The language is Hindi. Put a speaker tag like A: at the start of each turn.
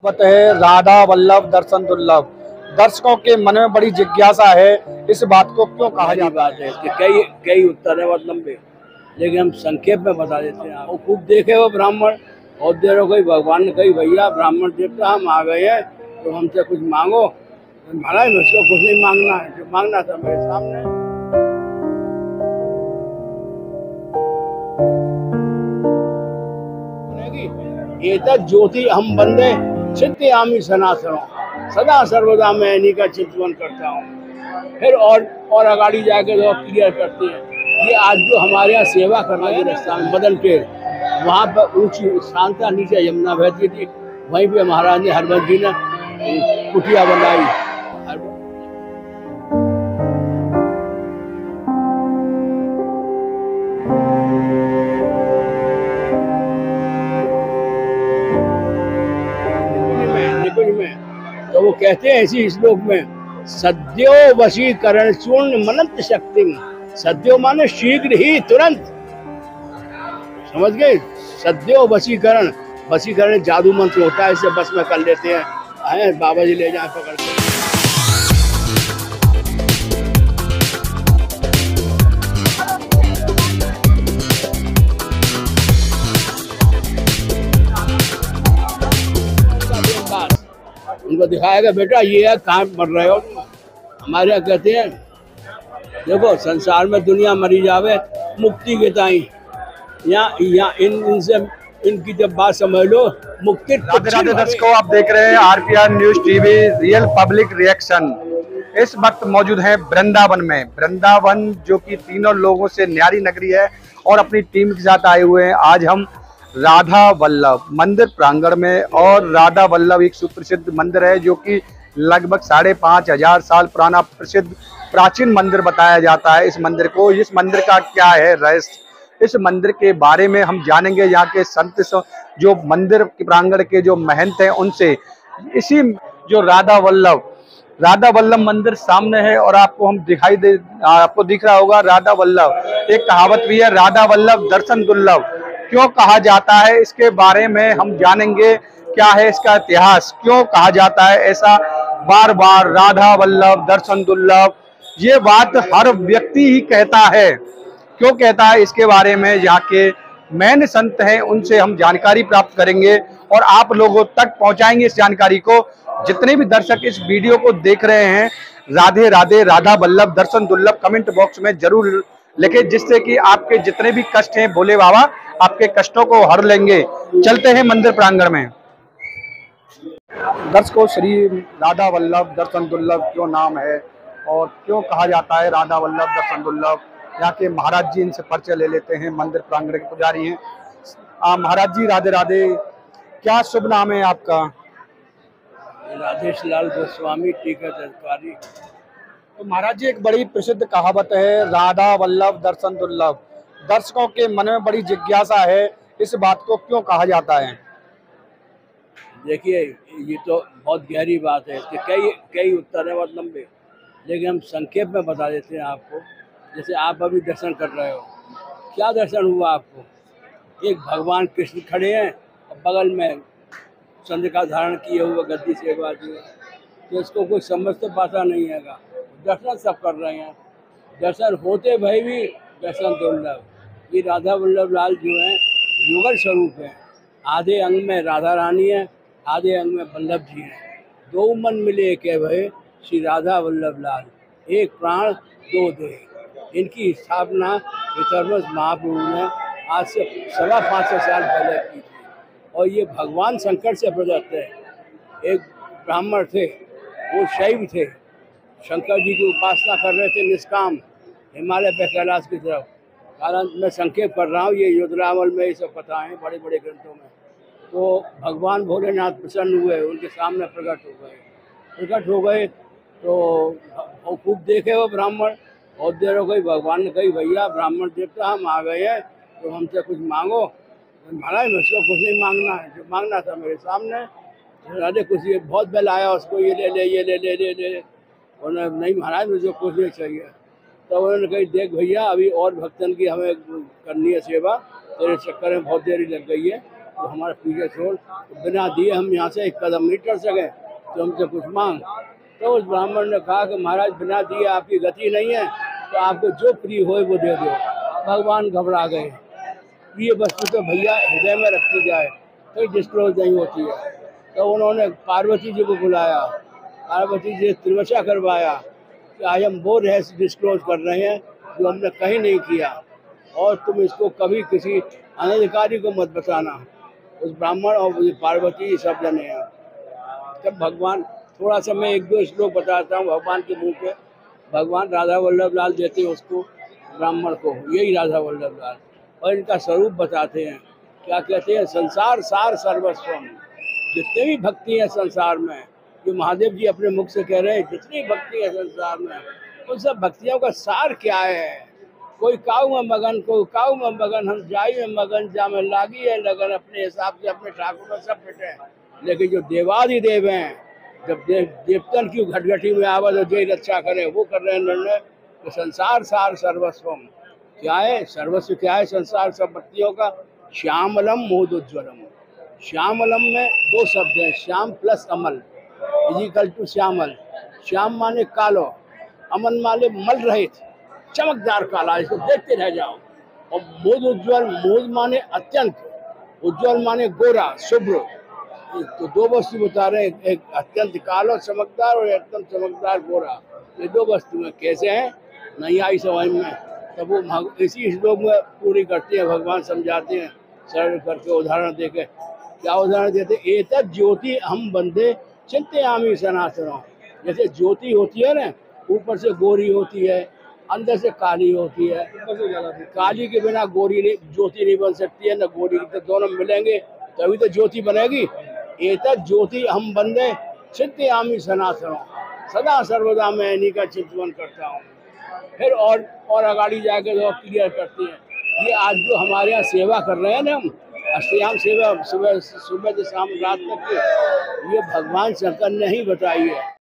A: है राधा वल्लभ दर्शन दुर्लभ। दर्शकों के मन में बड़ी जिज्ञासा है, इस बात को क्यों कहा जाता
B: है? इसके कई कई उत्तर है बहुत लंबे, लेकिन हम संक्षेप में बता देते हैं। वो खूब देखे वो ब्राह्मण और देर गई, भगवान ने कही भैया ब्राह्मण देवता हम आ गए हैं तो हमसे कुछ मांगो। महाराज मुझको कुछ नहीं मांगना है, जो मांगना था मेरे सामने। एतत् ज्योति हम बंदे चित्तयामि सनातनो, सदा सर्वदा मैं इन्हीं का चिंतन करता हूँ। फिर और आगाड़ी जाके लोग क्लियर करते हैं। ये आज जो हमारे यहाँ सेवा करना है रास्ता में मदन टेर, वहाँ पर ऊंची स्थान था, नीचे यमुना बहती थी, वहीं पे महाराज ने हरबंस जी ने कुटिया बनाई। तो वो कहते हैं इसी श्लोक में, सद्यो वशीकरण चूर्ण मनंत शक्ति। सद्यो माने शीघ्र ही, तुरंत, समझ गए? सद्यो वशीकरण, वशीकरण जादू मंत्र होता है, इसे बस में कर लेते हैं। बाबा जी ले जाए पकड़ के। उनको दिखाएगा बेटा ये है, कहाँ मर रहे हो। हमारे यहाँ कहते हैं देखो संसार में दुनिया मरी जावे मुक्ति के ताई, यहाँ इनसे इनकी जब बात समझ लो मुक्ति।
A: राधे राधे दर्शकों, आप देख रहे हैं RPR news TV real public reaction. इस वक्त मौजूद है वृंदावन में। वृंदावन जो कि तीनों लोगों से न्यारी नगरी है और अपनी टीम के साथ आए हुए हैं। आज हम राधा वल्लभ मंदिर प्रांगण में, और राधा वल्लभ एक सुप्रसिद्ध मंदिर है जो कि लगभग 5,500 साल पुराना प्रसिद्ध प्राचीन मंदिर बताया जाता है इस मंदिर को। इस मंदिर का क्या है रहस्य, इस मंदिर के बारे में हम जानेंगे। यहाँ के संत जो मंदिर के प्रांगण के जो महंत हैं उनसे। इसी जो राधा वल्लभ मंदिर सामने है और आपको हम आपको दिख रहा होगा राधा वल्लभ। एक कहावत भी है, राधा वल्लभ दर्शन दुर्लभ। क्यों कहा जाता है इसके बारे में हम जानेंगे। क्या है इसका इतिहास, क्यों कहा जाता है ऐसा बार बार राधा वल्लभ दर्शन दुर्लभ। ये बात हर व्यक्ति ही कहता है, क्यों कहता है इसके बारे में यहाँ के मेन संत हैं उनसे हम जानकारी प्राप्त करेंगे और आप लोगों तक पहुंचाएंगे इस जानकारी को। जितने भी दर्शक इस वीडियो को देख रहे हैं, राधे राधे राधा वल्लभ दर्शन दुर्लभ कमेंट बॉक्स में जरूर लिखें, जिससे कि आपके जितने भी कष्ट हैं भोले बाबा आपके कष्टों को हर लेंगे। चलते हैं मंदिर प्रांगण में। दर्शकों, श्री राधा वल्लभ दर्शन दुर्लभ क्यों नाम है और क्यों कहा जाता है राधा वल्लभ दर्शन दुर्लभ, यहाँ के महाराज जी इनसे परिचय ले लेते हैं। मंदिर प्रांगण के पुजारी हैं। महाराज जी राधे राधे, क्या शुभ नाम है आपका?
B: राधेश लाल गोस्वामी, टीकाचार्य।
A: तो महाराज जी, एक बड़ी प्रसिद्ध कहावत है राधा वल्लभ दर्शन दुर्लभ। दर्शकों के मन में बड़ी जिज्ञासा है, इस बात को क्यों कहा जाता है?
B: देखिए ये तो बहुत गहरी बात है, इसके कई उत्तर है बहुत लंबे, लेकिन हम संक्षेप में बता देते हैं आपको। जैसे आप अभी दर्शन कर रहे हो, क्या दर्शन हुआ आपको? एक भगवान कृष्ण खड़े हैं और बगल में चंद्रिका धारण किए हुए गद्दी से बाजू है, तो इसको कोई समझ तो पाता नहीं है। दर्शन सब कर रहे हैं, दर्शन होते भय भी दर्शन दुर्लभ। ये राधा वल्लभ लाल जो है युगल स्वरूप है। आधे अंग में राधा रानी है, आधे अंग में वल्लभ जी हैं। दो मन मिले के भय श्री राधा वल्लभ लाल, एक प्राण दो देह। इनकी स्थापना वितर्मस महाप्रभु ने आज से 525 साल पहले की थी और ये भगवान शंकर से प्रदत्त है। एक ब्राह्मण थे, वो शैव थे, शंकर जी की उपासना कर रहे थे निष्काम, हिमालय पे कैलाश की तरफ। कारण मैं संक्षेप कर रहा हूँ, ये रुद्रावल में ये सब कथा है बड़े बड़े ग्रंथों में। तो भगवान भोलेनाथ प्रसन्न हुए, उनके सामने प्रकट हो गए तो खूब देखे वो ब्राह्मण और देर हो गई, भगवान ने कही भैया ब्राह्मण देवता हम आ गए हैं तो हमसे कुछ मांगो। महाराज मुझको कुछ नहीं मांगना है, जो मांगना था मेरे सामने। राधे कुछ ये बहुत बेल आया उसको, ये ले ले ये ले ले ले ले। उन्होंने नहीं महाराज मुझे कुछ नहीं चाहिए। तो उन्होंने कही देख भैया अभी और भक्तन की हमें करनी है सेवा, तेरे चक्कर में बहुत देरी लग गई है, तो हमारा पीछे छोड़, तो बिना दिए हम यहाँ से एक कदम नहीं चल सके, तो हमसे कुछ मांग। तो उस ब्राह्मण ने कहा कि महाराज बिना दिए आपकी गति नहीं है, तो आपको जो प्रिय हो वो दे दो। भगवान घबरा गए। प्रिय वस्तु तो भैया हृदय में रखी जाए, कोई डिस्क्लोज नहीं होती है। तो उन्होंने पार्वती जी को बुलाया, पार्वती जी से त्रिवशा करवाया कि आज हम वो रहस्य डिस्क्लोज कर रहे हैं जो हमने कहीं नहीं किया, और तुम इसको कभी किसी अनधिकारी को मत बताना। उस ब्राह्मण और पार्वती सब जने हैं। तब भगवान, थोड़ा सा मैं एक दो श्लोक बताता हूँ भगवान के मुंह पे। भगवान राधा वल्लभ लाल देते हैं उसको, ब्राह्मण को, यही राधा वल्लभ लाल, और इनका स्वरूप बताते हैं। क्या कहते हैं? संसार सार सर्वस्वम। जितने भी भक्ति है संसार में, जो महादेव जी अपने मुख से कह रहे हैं, जितनी भक्ति है संसार में, उन सब भक्तियों का सार क्या है? कोई काऊ में मगन, कोई काऊ में मगन, हम जाई में मगन, जा में लागी है लगन, अपने हिसाब से अपने ठाकुर में सब पिटे। लेकिन जो देवादिदेव हैं, जब देवतन की घटघटी में आवाज और जय रक्षा करे, वो कर रहे हैं निर्णय कि संसार सार सर्वस्वम। क्या है सर्वस्व? क्या है संसार सब भक्तियों का? श्यामलम मोदोज्वलम। श्यामलम में दो शब्द हैं, श्याम प्लस अमल इजिकल टू श्यामल। श्याम माने कालो, अमन माने मल रहित, चमकदार काला, इसको देखते रह जाओ। और मोद उज्ज्वल, मोद माने अत्यंत, उज्ज्वल माने गोरा शुभ्र। तो दो वस्तु बता रहे हैं, एक अत्यंत कालो चमकदार और अत्यंत चमकदार गोरा। ये दो वस्तु में कैसे हैं नहीं आई समझ में, तब वो इसी श्लोक में पूरी करते हैं। भगवान समझाते हैं सरल करके, उदाहरण देके। क्या उदाहरण देते? एतत् ज्योति हम बंदे चिंतयामि सनातनम। जैसे ज्योति होती है ना, ऊपर से गोरी होती है, अंदर से काली होती है। काली के बिना गोरी नहीं, ज्योति नहीं बन सकती है, ना गोरी, तो दोनों मिलेंगे तभी तो ज्योति बनेगी। एतत् ज्योति हम बंदे चिंतयामि सनातनम। सदा सर्वदा मैं इन्हीं का चिंतन करता हूँ। फिर और आगाड़ी जाकर तो क्लियर करते हैं। ये आज जो हमारे यहाँ सेवा कर रहे हैं ना हम, अष्टयाम सेवा, सुबह से शाम रात तक की, ये भगवान शंकर ने ही बताई है।